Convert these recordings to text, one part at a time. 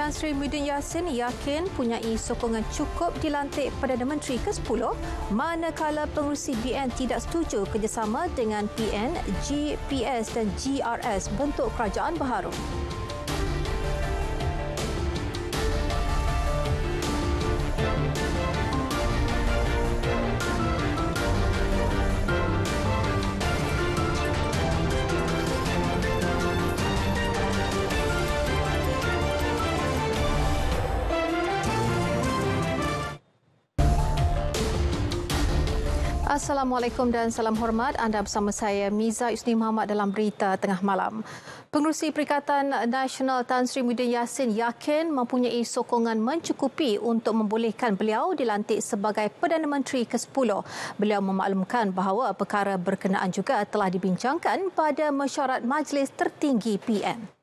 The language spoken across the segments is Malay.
Tan Sri Muhyiddin Yassin yakin punyai sokongan cukup dilantik Perdana Menteri ke-10 manakala pengerusi BN tidak setuju kerjasama dengan PN, GPS dan GRS bentuk kerajaan baharu. Assalamualaikum dan salam hormat. Anda bersama saya Miza Yusni Muhammad dalam Berita Tengah Malam. Pengerusi Perikatan Nasional Tan Sri Muhyiddin Yassin yakin mempunyai sokongan mencukupi untuk membolehkan beliau dilantik sebagai Perdana Menteri ke-10. Beliau memaklumkan bahawa perkara berkenaan juga telah dibincangkan pada mesyuarat Majlis Tertinggi PN.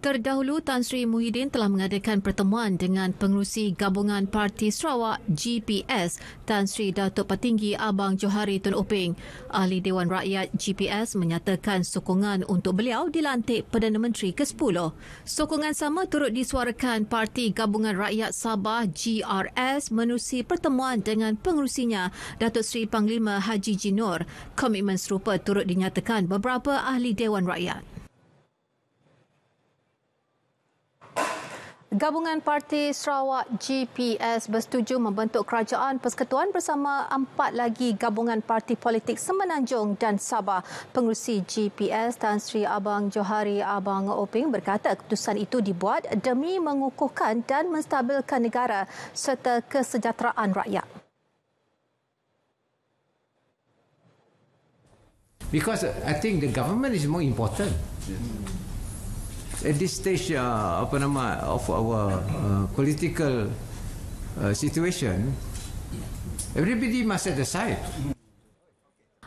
Terdahulu, Tan Sri Muhyiddin telah mengadakan pertemuan dengan pengerusi Gabungan Parti Sarawak GPS, Tan Sri Datuk Petinggi Abang Johari Tun Upeng. Ahli Dewan Rakyat GPS menyatakan sokongan untuk beliau dilantik Perdana Menteri ke-10. Sokongan sama turut disuarakan Parti Gabungan Rakyat Sabah GRS menerusi pertemuan dengan pengerusinya Datuk Seri Panglima Haji Jinur. Komitmen serupa turut dinyatakan beberapa ahli Dewan Rakyat. Gabungan Parti Sarawak GPS bersetuju membentuk kerajaan persekutuan bersama 4 lagi gabungan parti politik Semenanjung dan Sabah. Pengerusi GPS Tan Sri Abang Johari Abang Upeng berkata keputusan itu dibuat demi mengukuhkan dan menstabilkan negara serta kesejahteraan rakyat. Because I think the government is more important. At this stage of our political situation, everybody must set aside.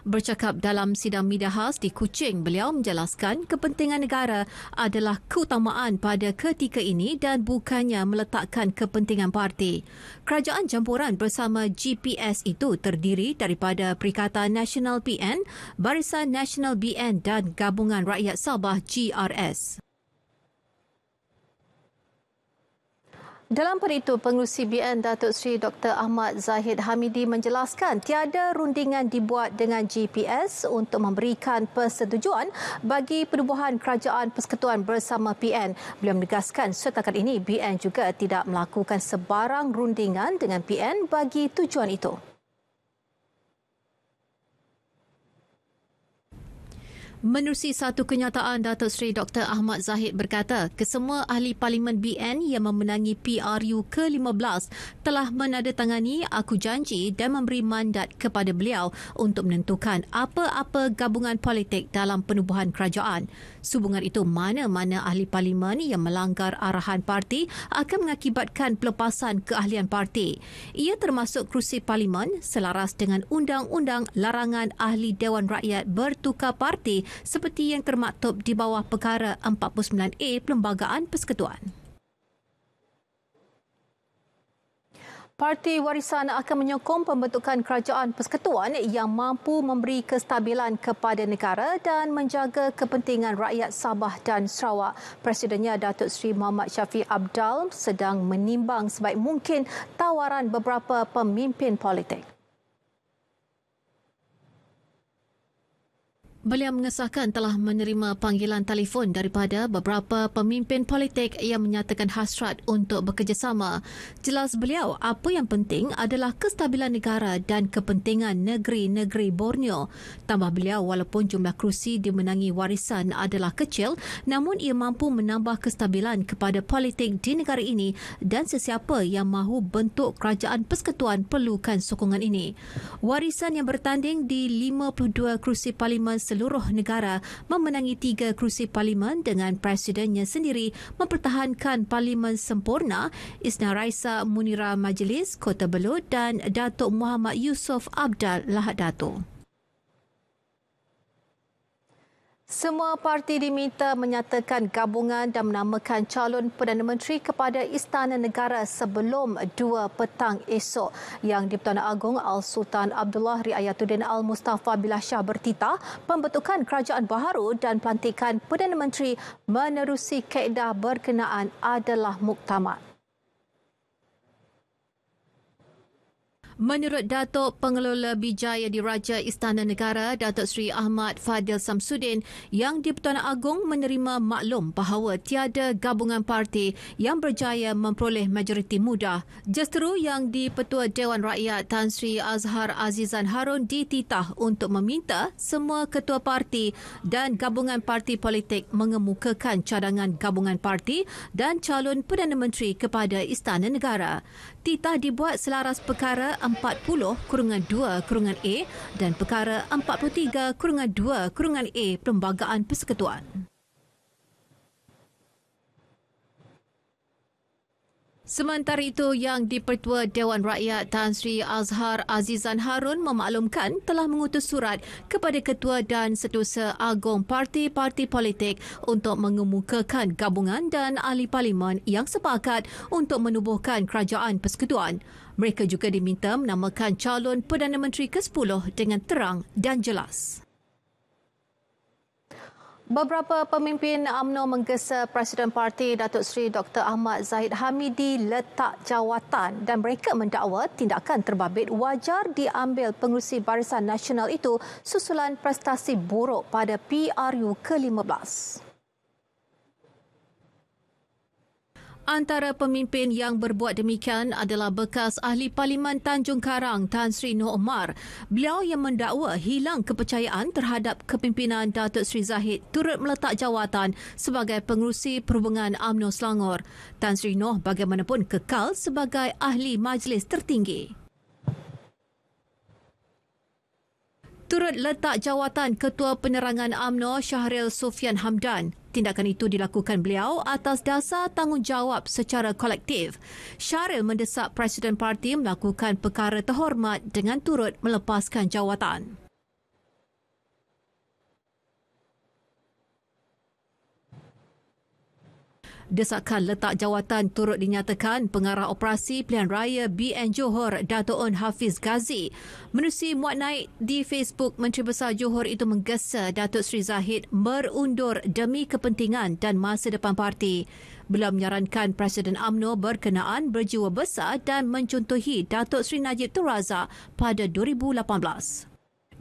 Bercakap dalam sidang media khas di Kuching, beliau menjelaskan kepentingan negara adalah keutamaan pada ketika ini dan bukannya meletakkan kepentingan parti. Kerajaan campuran bersama GPS itu terdiri daripada Perikatan Nasional PN, Barisan Nasional BN dan Gabungan Rakyat Sabah GRS. Dalam pada itu, pengerusi BN Datuk Seri Dr. Ahmad Zahid Hamidi menjelaskan tiada rundingan dibuat dengan GPS untuk memberikan persetujuan bagi penubuhan kerajaan persekutuan bersama PN. Beliau menegaskan setakat ini BN juga tidak melakukan sebarang rundingan dengan PN bagi tujuan itu. Menerusi satu kenyataan, Datuk Seri Dr. Ahmad Zahid berkata, kesemua ahli Parlimen BN yang memenangi PRU ke-15 telah menandatangani aku janji dan memberi mandat kepada beliau untuk menentukan apa-apa gabungan politik dalam penubuhan kerajaan. Sehubungan itu, mana-mana ahli Parlimen yang melanggar arahan parti akan mengakibatkan pelepasan keahlian parti. Ia termasuk kerusi Parlimen selaras dengan Undang-Undang Larangan Ahli Dewan Rakyat Bertukar Parti seperti yang termaktub di bawah perkara 49A Perlembagaan Persekutuan. Parti Warisan akan menyokong pembentukan kerajaan persekutuan yang mampu memberi kestabilan kepada negara dan menjaga kepentingan rakyat Sabah dan Sarawak. Presidennya Datuk Seri Muhammad Syafiq Abdal sedang menimbang sebaik mungkin tawaran beberapa pemimpin politik. Beliau mengesahkan telah menerima panggilan telefon daripada beberapa pemimpin politik yang menyatakan hasrat untuk bekerjasama. Jelas beliau, apa yang penting adalah kestabilan negara dan kepentingan negeri-negeri Borneo. Tambah beliau, walaupun jumlah kerusi dimenangi warisan adalah kecil, namun ia mampu menambah kestabilan kepada politik di negara ini dan sesiapa yang mahu bentuk kerajaan persekutuan perlukan sokongan ini. Warisan yang bertanding di 52 kerusi Parlimen seluruh negara memenangi 3 kerusi Parlimen dengan presidennya sendiri mempertahankan Parlimen sempurna, Isna Raisa Munira Majlis Kota Belud dan Datuk Muhammad Yusof Abdal Lahad Dato'. Semua parti diminta menyatakan gabungan dan menamakan calon Perdana Menteri kepada Istana Negara sebelum 2 petang esok. Yang di-Pertuan Agong Al-Sultan Abdullah Riayatuddin Al-Mustafa Billah Shah bertitah pembentukan kerajaan baharu dan pelantikan Perdana Menteri menerusi kaedah berkenaan adalah muktamad. Menurut Datuk Pengelola Bijaya Diraja Istana Negara, Datuk Seri Ahmad Fadil Samsudin, yang di-Pertuan Agong menerima maklum bahawa tiada gabungan parti yang berjaya memperoleh majoriti mudah. Justeru yang di-Pertua Dewan Rakyat Tan Sri Azhar Azizan Harun dititah untuk meminta semua ketua parti dan gabungan parti politik mengemukakan cadangan gabungan parti dan calon Perdana Menteri kepada Istana Negara. Titah dibuat selaras perkara 40/2/A dan perkara 43/2/A Perlembagaan Persekutuan. Sementara itu, yang di-Pertua Dewan Rakyat Tan Sri Azhar Azizan Harun memaklumkan telah mengutus surat kepada Ketua dan Setiausaha Agong parti-parti politik untuk mengemukakan gabungan dan ahli parlimen yang sepakat untuk menubuhkan kerajaan persekutuan. Mereka juga diminta menamakan calon Perdana Menteri ke-10 dengan terang dan jelas. Beberapa pemimpin UMNO menggesa Presiden Parti Datuk Seri Dr. Ahmad Zahid Hamidi letak jawatan dan mereka mendakwa tindakan terbabit wajar diambil pengerusi Barisan Nasional itu susulan prestasi buruk pada PRU ke-15. Antara pemimpin yang berbuat demikian adalah bekas Ahli Parlimen Tanjung Karang Tan Sri Noh Omar. Beliau yang mendakwa hilang kepercayaan terhadap kepimpinan Datuk Seri Zahid turut meletak jawatan sebagai pengerusi perhubungan UMNO Selangor. Tan Sri Noh bagaimanapun kekal sebagai Ahli Majlis Tertinggi. Turut letak jawatan Ketua Penerangan UMNO Syahril Sufian Hamdan. Tindakan itu dilakukan beliau atas dasar tanggungjawab secara kolektif. Syahril mendesak Presiden Parti melakukan perkara terhormat dengan turut melepaskan jawatan. Desakan letak jawatan turut dinyatakan Pengarah Operasi Pilihan Raya BN Johor Dato' On Hafiz Ghazi. Menerusi muat naik di Facebook, Menteri Besar Johor itu menggesa Datuk Seri Zahid berundur demi kepentingan dan masa depan parti. Beliau menyarankan Presiden UMNO berkenaan berjiwa besar dan mencontohi Datuk Seri Najib Tun Razak pada 2018.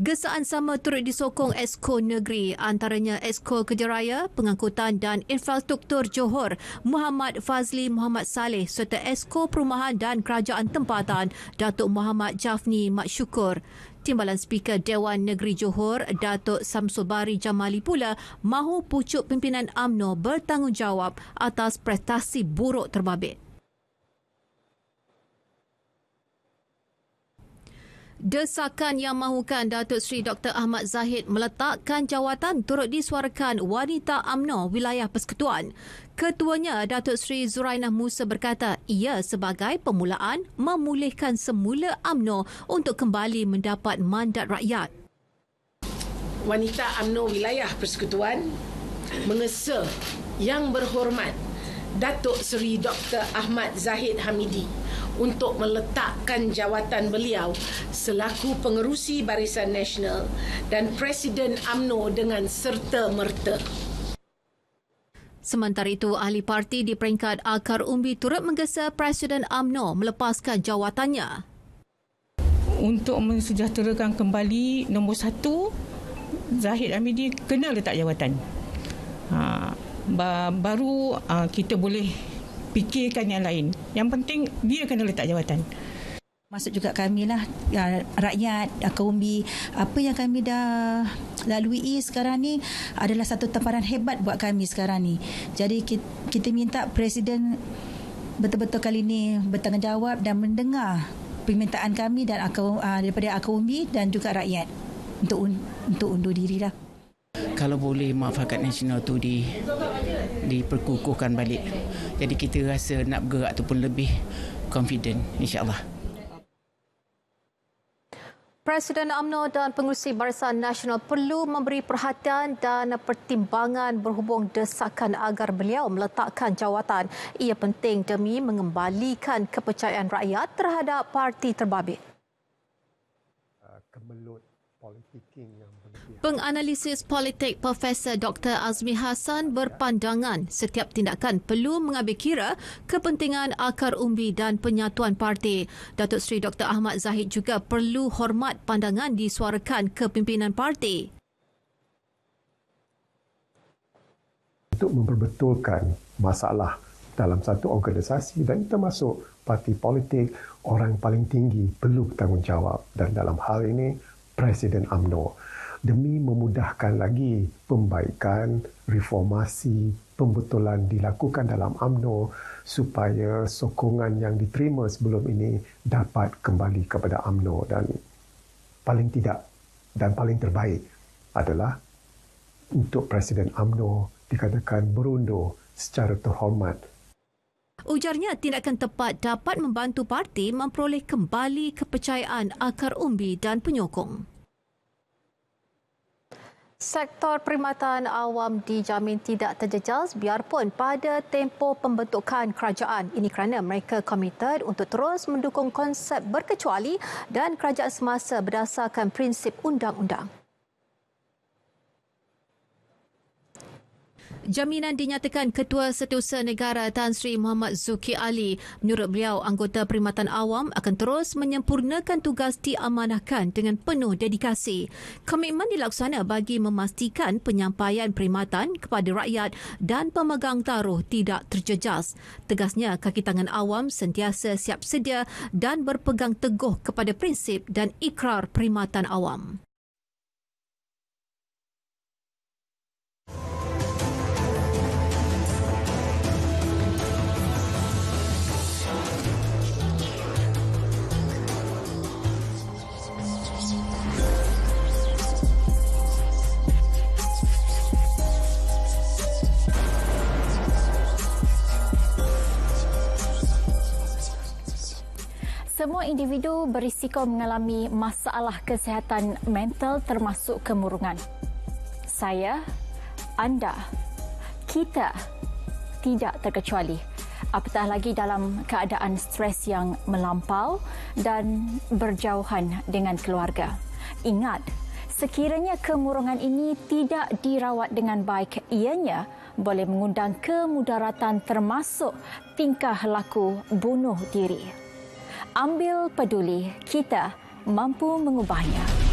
Gesaan sama turut disokong Exco Negeri, antaranya Exco Kejaraya, Pengangkutan dan Infrastruktur Johor, Muhammad Fazli Muhammad Saleh serta Exco Perumahan dan Kerajaan Tempatan, Datuk Muhammad Jafni Mat Syukur. Timbalan Speaker Dewan Negeri Johor, Datuk Samsul Bari Jamali pula mahu pucuk pimpinan UMNO bertanggungjawab atas prestasi buruk terbabit. Desakan yang mahukan Datuk Seri Dr. Ahmad Zahid meletakkan jawatan turut disuarakan wanita UMNO wilayah Persekutuan. Ketuanya Datuk Seri Zurainah Musa berkata ia sebagai permulaan memulihkan semula UMNO untuk kembali mendapat mandat rakyat. Wanita UMNO wilayah Persekutuan mengesa Yang Berhormat Datuk Seri Dr. Ahmad Zahid Hamidi untuk meletakkan jawatan beliau selaku pengerusi Barisan Nasional dan Presiden UMNO dengan serta-merta. Sementara itu, ahli parti di peringkat akar umbi turut menggesa Presiden UMNO melepaskan jawatannya. Untuk mensejahterakan kembali nombor 1, Zahid Hamidi kena letak jawatan. Baru kita boleh fikirkan yang lain. Yang penting dia kena letak jawatan. Maksud juga kami lah, rakyat, akar umbi, apa yang kami dah lalui sekarang ni adalah satu tamparan hebat buat kami sekarang ni. Jadi kita minta Presiden betul-betul kali ni bertanggungjawab dan mendengar permintaan kami dan daripada akar umbi dan juga rakyat untuk undur dirilah. Kalau boleh Muafakat Nasional tu diperkukuhkan balik. Jadi kita rasa nak bergerak tu pun lebih confident, insya-Allah. Presiden UMNO dan Pengerusi Barisan Nasional perlu memberi perhatian dan pertimbangan berhubung desakan agar beliau meletakkan jawatan. Ia penting demi mengembalikan kepercayaan rakyat terhadap parti terbabit. Kemelut politiking yang Penganalisis politik Profesor Dr. Azmi Hassan berpandangan setiap tindakan perlu mengambil kira kepentingan akar umbi dan penyatuan parti. Datuk Seri Dr. Ahmad Zahid juga perlu hormat pandangan disuarakan kepimpinan parti. Untuk memperbetulkan masalah dalam satu organisasi dan termasuk parti politik, orang paling tinggi perlu bertanggungjawab dan dalam hal ini Presiden UMNO demi memudahkan lagi pembaikan, reformasi, pembetulan dilakukan dalam UMNO supaya sokongan yang diterima sebelum ini dapat kembali kepada UMNO dan paling tidak dan paling terbaik adalah untuk Presiden UMNO dikatakan berundur secara terhormat. Ujarnya tindakan tepat dapat membantu parti memperoleh kembali kepercayaan akar umbi dan penyokong. Sektor perkhidmatan awam dijamin tidak terjejas biarpun pada tempoh pembentukan kerajaan. Ini kerana mereka komited untuk terus mendukung konsep berkecuali dan kerajaan semasa berdasarkan prinsip undang-undang. Jaminan dinyatakan Ketua Setiausaha Negara Tan Sri Muhammad Zulkifli Ali. Menurut beliau, anggota perkhidmatan awam akan terus menyempurnakan tugas diamanahkan dengan penuh dedikasi. Komitmen dilaksana bagi memastikan penyampaian perkhidmatan kepada rakyat dan pemegang taruh tidak terjejas. Tegasnya, kaki tangan awam sentiasa siap sedia dan berpegang teguh kepada prinsip dan ikrar perkhidmatan awam. Semua individu berisiko mengalami masalah kesihatan mental termasuk kemurungan. Saya, anda, kita tidak terkecuali. Apatah lagi dalam keadaan stres yang melampau dan berjauhan dengan keluarga. Ingat, sekiranya kemurungan ini tidak dirawat dengan baik, ianya boleh mengundang kemudaratan termasuk tingkah laku bunuh diri. Ambil peduli, kita mampu mengubahnya.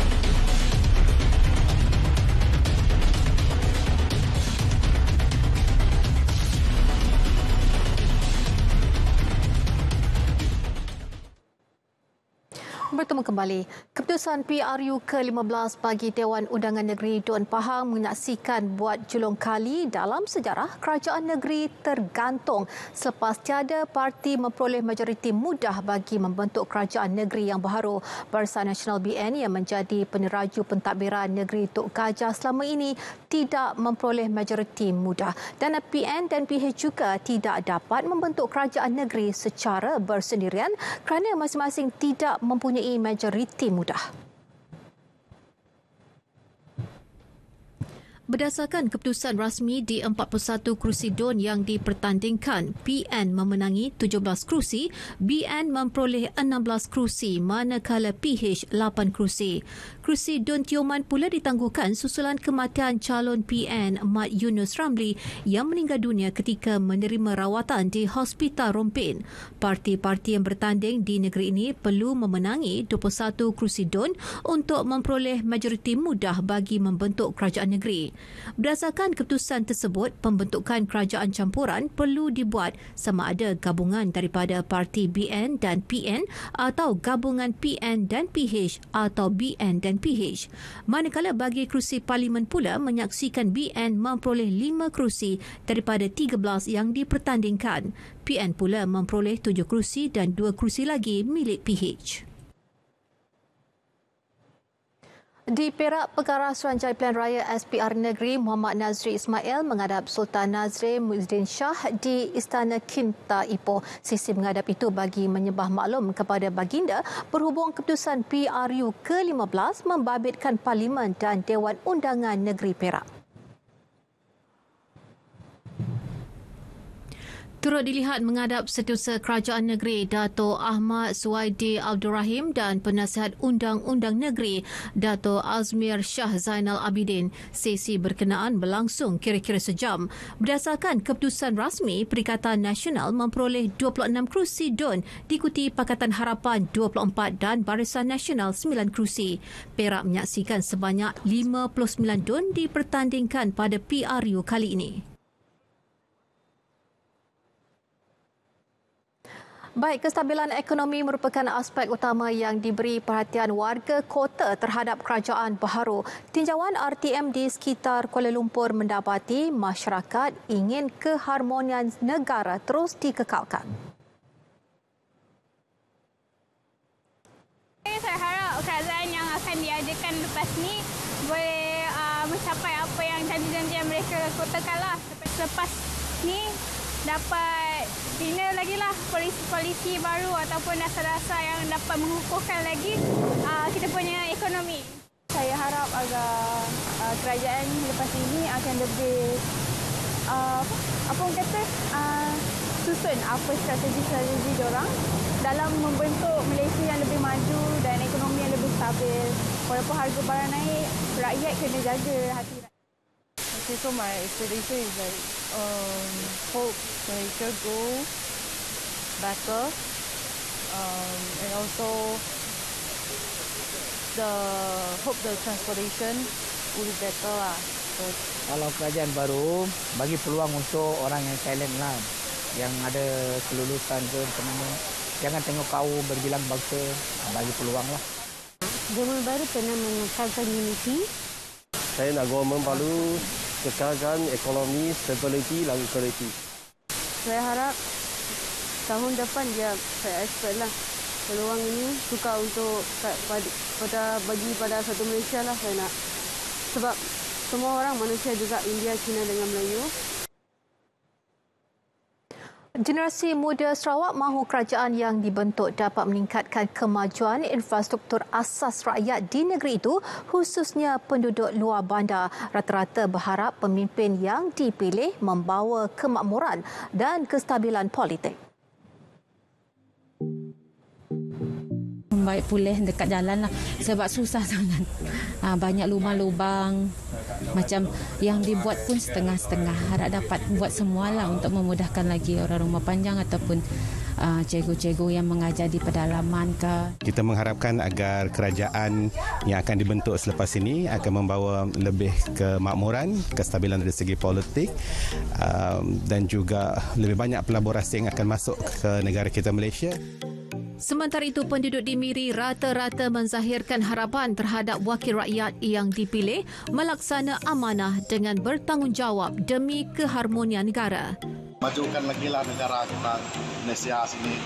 Bertemu kembali. Keputusan PRU ke-15 bagi Dewan Undangan Negeri Dun Pahang menyaksikan buat julung kali dalam sejarah kerajaan negeri tergantung selepas tiada parti memperoleh majoriti mudah bagi membentuk kerajaan negeri yang baharu. Barisan Nasional BN yang menjadi peneraju pentadbiran negeri Tok Gajah selama ini tidak memperoleh majoriti mudah dan PN dan PH juga tidak dapat membentuk kerajaan negeri secara bersendirian kerana masing-masing tidak mempunyai majoriti mudah. Berdasarkan keputusan rasmi di 41 kerusi DUN yang dipertandingkan, PN memenangi 17 kerusi, BN memperoleh 16 kerusi manakala PH 8 kerusi. Kerusi DUN Tioman pula ditangguhkan susulan kematian calon PN Mat Yunus Ramli yang meninggal dunia ketika menerima rawatan di Hospital Rompin. Parti-parti yang bertanding di negeri ini perlu memenangi 21 kerusi DUN untuk memperoleh majoriti mudah bagi membentuk kerajaan negeri. Berdasarkan keputusan tersebut, pembentukan kerajaan campuran perlu dibuat sama ada gabungan daripada parti BN dan PN atau gabungan PN dan PH atau BN dan PH. Manakala bagi kerusi parlimen pula menyaksikan BN memperoleh 5 kerusi daripada 13 yang dipertandingkan. PN pula memperoleh 7 kerusi dan 2 kerusi lagi milik PH. Di Perak, Pengarah Suruhanjaya Pilihan Raya SPR Negeri Muhammad Nazri Ismail menghadap Sultan Nazrin Muhyiddin Shah di Istana Kinta Ipoh. Sesi menghadap itu bagi menyembah maklum kepada baginda berhubung keputusan PRU ke-15 membabitkan Parlimen dan Dewan Undangan Negeri Perak. Turut dilihat menghadap Setiausaha Kerajaan Negeri Dato' Ahmad Suwaidi Abdul Rahim dan Penasihat Undang-Undang Negeri Dato' Azmir Shah Zainal Abidin. Sesi berkenaan berlangsung kira-kira sejam. Berdasarkan keputusan rasmi, Perikatan Nasional memperoleh 26 kerusi DUN diikuti Pakatan Harapan 24 dan Barisan Nasional 9 kerusi. Perak menyaksikan sebanyak 59 DUN dipertandingkan pada PRU kali ini. Baik, kestabilan ekonomi merupakan aspek utama yang diberi perhatian warga kota terhadap kerajaan baharu. Tinjauan RTM di sekitar Kuala Lumpur mendapati masyarakat ingin keharmonian negara terus dikekalkan. Saya harap kerajaan yang akan diadakan lepas ni boleh mencapai apa yang janji-janji mereka kotakanlah. Lepas ni dapat bina lagi lah polisi-polisi baru ataupun dasar-dasar yang dapat mengukuhkan lagi kita punya ekonomi. Saya harap agar kerajaan lepas ini akan lebih susun apa strategi-strategi diorang dalam membentuk Malaysia yang lebih maju dan ekonomi yang lebih stabil. Walaupun harga barang naik, rakyat kena jaga hati rakyat. Okay, so my expectation is like hope Malaysia go better, and also hope the transportation will be better lah. So, kalau kerajaan baru bagi peluang untuk orang yang talent lah, yang ada kelulusan ke macam mana, jangan tengok kaum berbilang bangsa, bagi peluang lah. Government baru kena mengekalkan unity. Saya nak government baru kekalkan ekonomi, stability dan equality. Saya harap tahun depan dia saya expect lah peluang ini suka untuk bagi pada satu Malaysia lah saya nak. Sebab semua orang manusia juga, India, China dengan Melayu. Generasi muda Sarawak mahu kerajaan yang dibentuk dapat meningkatkan kemajuan infrastruktur asas rakyat di negeri itu, khususnya penduduk luar bandar. Rata-rata berharap pemimpin yang dipilih membawa kemakmuran dan kestabilan politik. Baik pulih dekat jalan lah, sebab susah sangat. Banyak lubang-lubang, macam yang dibuat pun setengah-setengah. Harap dapat buat semualah untuk memudahkan lagi orang rumah panjang ataupun cikgu-cikgu yang mengajar di pedalaman ke. Kita mengharapkan agar kerajaan yang akan dibentuk selepas ini akan membawa lebih kemakmuran, kestabilan dari segi politik, dan juga lebih banyak pelabur asing akan masuk ke negara kita Malaysia. Sementara itu, penduduk di Miri rata-rata menzahirkan harapan terhadap wakil rakyat yang dipilih melaksana amanah dengan bertanggungjawab demi keharmonian negara. Majukan lagi lah negara kita Malaysia sini.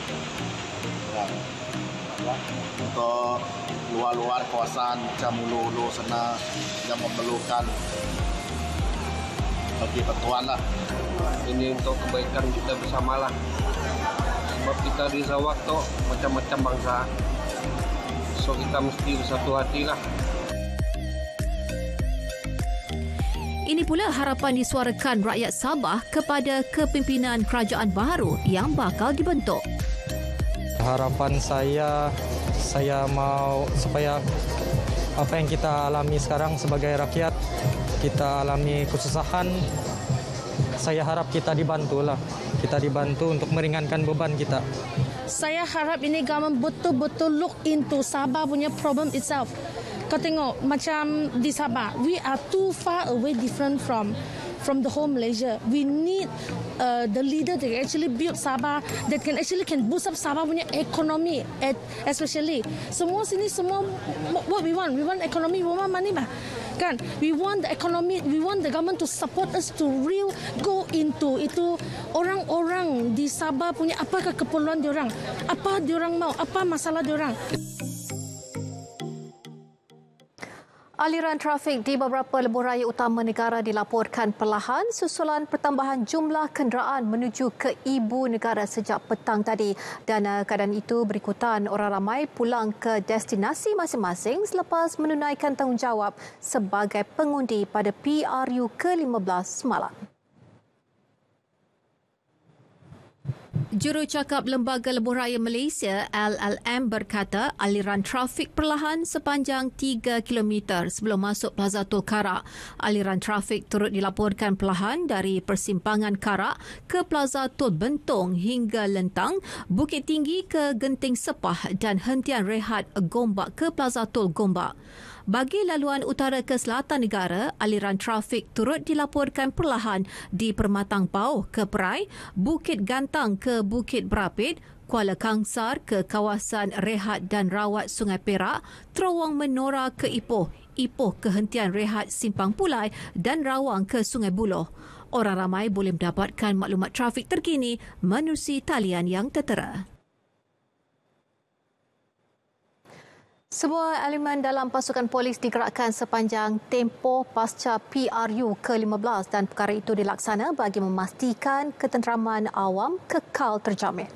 Ya. Untuk luar-luar kawasan macam Hulu-Hulu sana yang memerlukan bagi bantuan lah. Ini untuk kebaikan kita bersamalah. Sebab kita di Sarawak tu macam-macam bangsa. So kita mesti bersatu hatilah. Ini pula harapan disuarakan rakyat Sabah kepada kepimpinan kerajaan baharu yang bakal dibentuk. Harapan saya mau supaya apa yang kita alami sekarang sebagai rakyat, kita alami kesusahan, saya harap kita dibantulah. Kita dibantu untuk meringankan beban kita. Saya harap ini government betul-betul look into Sabah punya problem itself. Kau tengok macam di Sabah, we are too far away different from the whole Malaysia. We need the leader that actually build Sabah, that can boost up Sabah punya economy, especially. Semua sini semua what we want economy, we want money bah. Kan, we want the economy, we want the government to support us to real go into itu orang-orang di Sabah punya apakah keperluan diorang, apa diorang mau, apa masalah diorang. Aliran trafik di beberapa lebuh raya utama negara dilaporkan perlahan susulan pertambahan jumlah kenderaan menuju ke ibu negara sejak petang tadi. Dan keadaan itu berikutan orang ramai pulang ke destinasi masing-masing selepas menunaikan tanggungjawab sebagai pengundi pada PRU ke-15 semalam. Jurucakap Lembaga Lebuh Raya Malaysia LLM berkata aliran trafik perlahan sepanjang 3 km sebelum masuk Plaza Tol Karak. Aliran trafik turut dilaporkan perlahan dari persimpangan Karak ke Plaza Tol Bentong hingga Lentang, Bukit Tinggi ke Genting Sepah dan hentian rehat Gombak ke Plaza Tol Gombak. Bagi laluan utara ke selatan negara, aliran trafik turut dilaporkan perlahan di Permatang Pauh ke Perai, Bukit Gantang ke Bukit Berapit, Kuala Kangsar ke kawasan rehat dan rawat Sungai Perak, Terowong Menora ke Ipoh, Ipoh ke hentian rehat Simpang Pulai dan Rawang ke Sungai Buloh. Orang ramai boleh mendapatkan maklumat trafik terkini menerusi talian yang tertera. Semua elemen dalam pasukan polis digerakkan sepanjang tempoh pasca PRU ke-15 dan perkara itu dilaksana bagi memastikan ketenteraman awam kekal terjamin.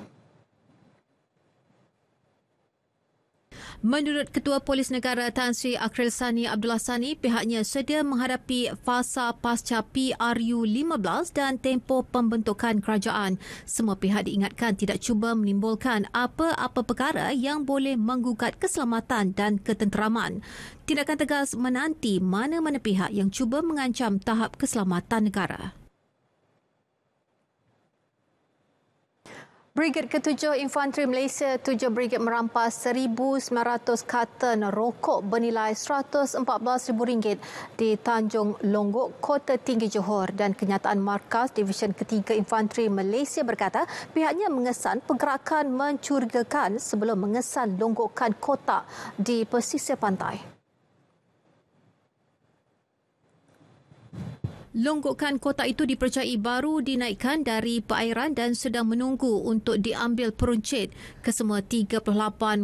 Menurut Ketua Polis Negara Tan Sri Akril Sani Abdullah Sani, pihaknya sedia menghadapi fasa pasca PRU 15 dan tempoh pembentukan kerajaan. Semua pihak diingatkan tidak cuba menimbulkan apa-apa perkara yang boleh menggugat keselamatan dan ketenteraman. Tindakan tegas menanti mana-mana pihak yang cuba mengancam tahap keselamatan negara. Brigade ke-7 Infanteri Malaysia 7 Brigade merampas 1,900 karton rokok bernilai RM114,000 di Tanjung Longgok, Kota Tinggi Johor, dan kenyataan Markas Divisyen Ketiga Infanteri Malaysia berkata pihaknya mengesan pergerakan mencurigakan sebelum mengesan longgokan kotak di pesisir pantai. Longgokan kotak itu dipercayai baru dinaikkan dari perairan dan sedang menunggu untuk diambil peruncit. Kesemua 38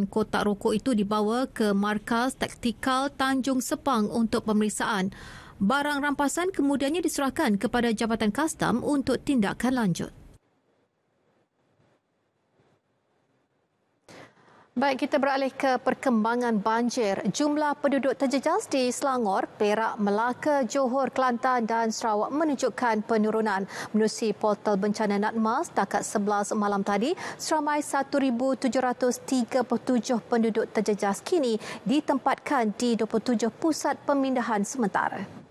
kotak rokok itu dibawa ke Markas Taktikal Tanjung Sepang untuk pemeriksaan. Barang rampasan kemudiannya diserahkan kepada Jabatan Kastam untuk tindakan lanjut. Baik, kita beralih ke perkembangan banjir. Jumlah penduduk terjejas di Selangor, Perak, Melaka, Johor, Kelantan dan Sarawak menunjukkan penurunan. Menerusi portal bencana NADMA, setakat 11 malam tadi, seramai 1,737 penduduk terjejas kini ditempatkan di 27 pusat pemindahan sementara.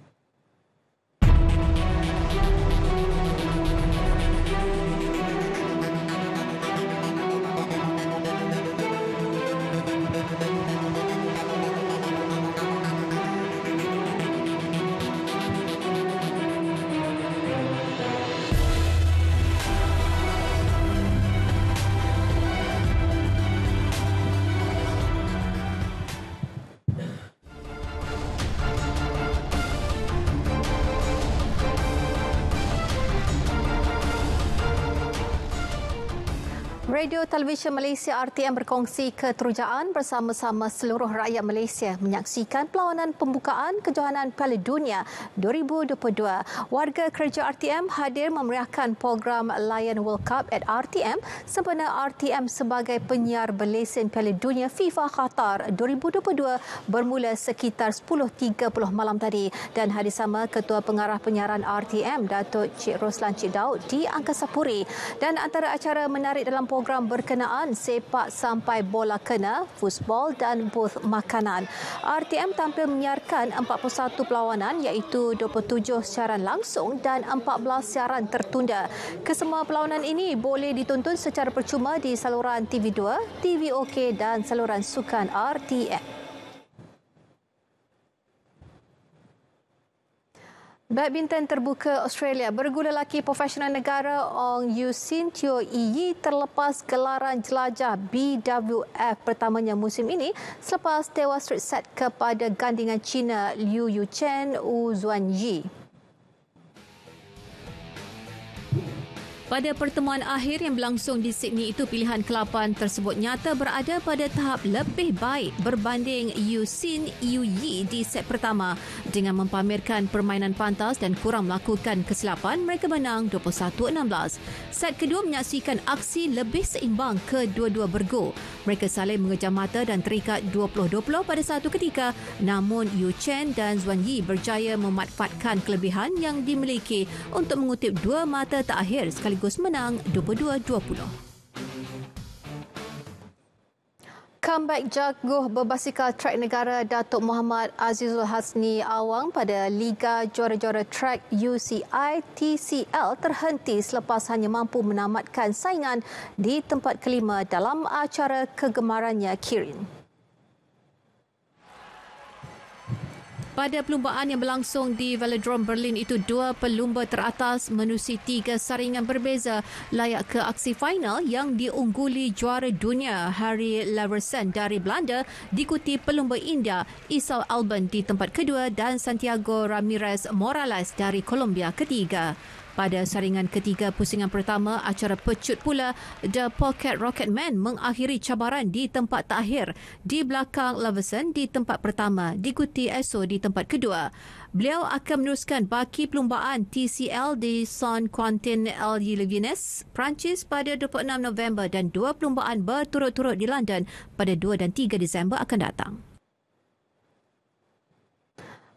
Radio Televisyen Malaysia RTM berkongsi keterujaan bersama-sama seluruh rakyat Malaysia menyaksikan perlawanan pembukaan kejohanan Piala Dunia 2022. Warga kerja RTM hadir memeriahkan program Lion World Cup at RTM sempena RTM sebagai penyiar berlesen Piala Dunia FIFA Qatar 2022 bermula sekitar 10.30 malam tadi. Dan hadir sama Ketua Pengarah Penyiaran RTM Datuk Cik Roslan Cik Daud di Angkasa Puri. Dan antara acara menarik dalam program berkenaan sepak sampai bola kena, fusbol dan booth makanan. RTM tampil menyiarkan 41 perlawanan iaitu 27 siaran langsung dan 14 siaran tertunda. Kesemua perlawanan ini boleh ditonton secara percuma di saluran TV2, TV OK dan saluran sukan RTM. Badminton terbuka Australia, bergula lelaki profesional negara Ong Yu Sin Teo Yi terlepas gelaran jelajah BWF pertamanya musim ini selepas tewas straight set kepada gandingan China Liu Yuchen Wu Zuanyi. Pada pertemuan akhir yang berlangsung di Sydney itu, pilihan ke-8 tersebut nyata berada pada tahap lebih baik berbanding Yu Xin Yu Yi di set pertama. Dengan mempamerkan permainan pantas dan kurang melakukan kesilapan, mereka menang 21-16. Set kedua menyaksikan aksi lebih seimbang kedua-dua bergu. Mereka saling mengejar mata dan terikat 20-20 pada satu ketika, namun Yu Chen dan Zuan Yi berjaya memanfaatkan kelebihan yang dimiliki untuk mengutip dua mata terakhir sekaligus menang 22-20. Comeback jaguh berbasikal trek negara Datuk Muhammad Azizul Hasni Awang pada Liga Juara-Juara Trek UCI TCL terhenti selepas hanya mampu menamatkan saingan di tempat kelima dalam acara kegemarannya Kirin. Pada perlumbaan yang berlangsung di Velodrome Berlin itu, dua pelumba teratas menerusi tiga saringan berbeza layak ke aksi final yang diungguli juara dunia Harry Laversen dari Belanda, diikuti pelumba India Isau Alban di tempat kedua dan Santiago Ramirez Morales dari Colombia ketiga. Pada saringan ketiga pusingan pertama acara pecut pula, The Pocket Rocketman mengakhiri cabaran di tempat terakhir di belakang Laversen di tempat pertama, diikuti Esso di tempat kedua. Beliau akan meneruskan baki perlumbaan TCL di San Quentin l'Yvelines, Perancis pada 26 November dan dua perlumbaan berturut-turut di London pada 2 dan 3 Disember akan datang.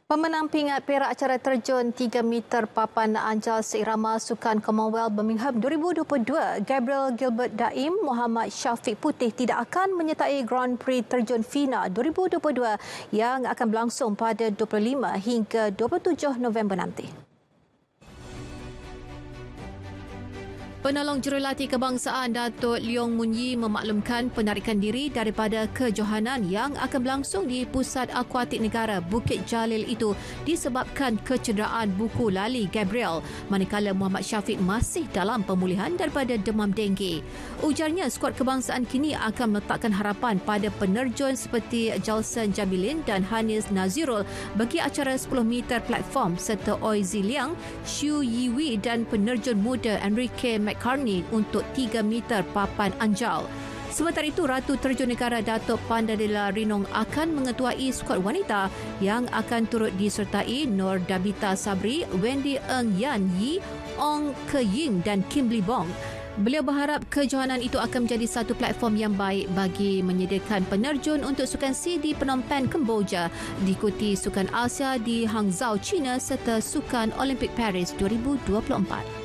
Pemenang pingat perak acara terjun 3 meter papan anjal seirama Sukan Commonwealth Birmingham 2022, Gabriel Gilbert Daim Muhammad Syafiq Putih tidak akan menyertai Grand Prix terjun FINA 2022 yang akan berlangsung pada 25 hingga 27 November nanti. Penolong Jurulatih Kebangsaan Datuk Leong Mun Yi memaklumkan penarikan diri daripada kejohanan yang akan berlangsung di Pusat Akuatik Negara Bukit Jalil itu disebabkan kecederaan buku lali Gabriel, manakala Muhammad Syafiq masih dalam pemulihan daripada demam denggi. Ujarnya skuad kebangsaan kini akan meletakkan harapan pada penerjun seperti Jalsan Jabilin dan Hanis Nazirul bagi acara 10 meter platform serta Oi Ziliang, Xu Yiwi dan penerjun muda Enrique McCartney untuk 3 meter papan anjal. Sementara itu, Ratu Terjun Negara Datuk Pandadela Rinong akan mengetuai skuad wanita yang akan turut disertai Nur Dabita Sabri, Wendy Eng Yan Yi, Ong Ke Ying dan Kimberly Bong. Beliau berharap kejohanan itu akan menjadi satu platform yang baik bagi menyediakan penerjun untuk Sukan C di Phnom Penh, Kemboja, diikuti Sukan Asia di Hangzhou, China serta Sukan Olimpik Paris 2024.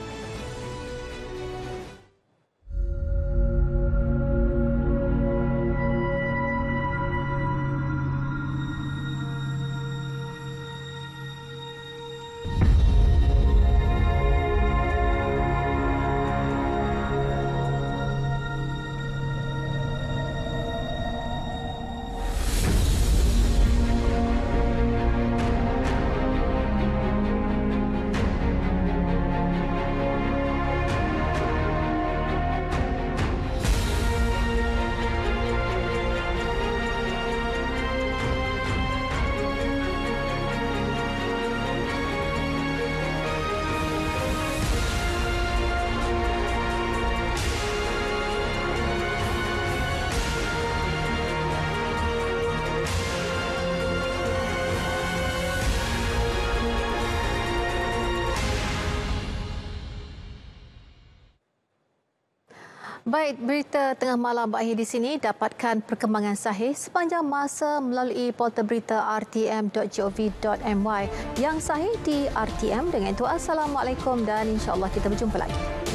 Baik, berita tengah malam berakhir di sini. Dapatkan perkembangan sahih sepanjang masa melalui portal berita rtm.gov.my yang sahih di RTM. Dengan itu, Assalamualaikum dan insya-Allah kita berjumpa lagi.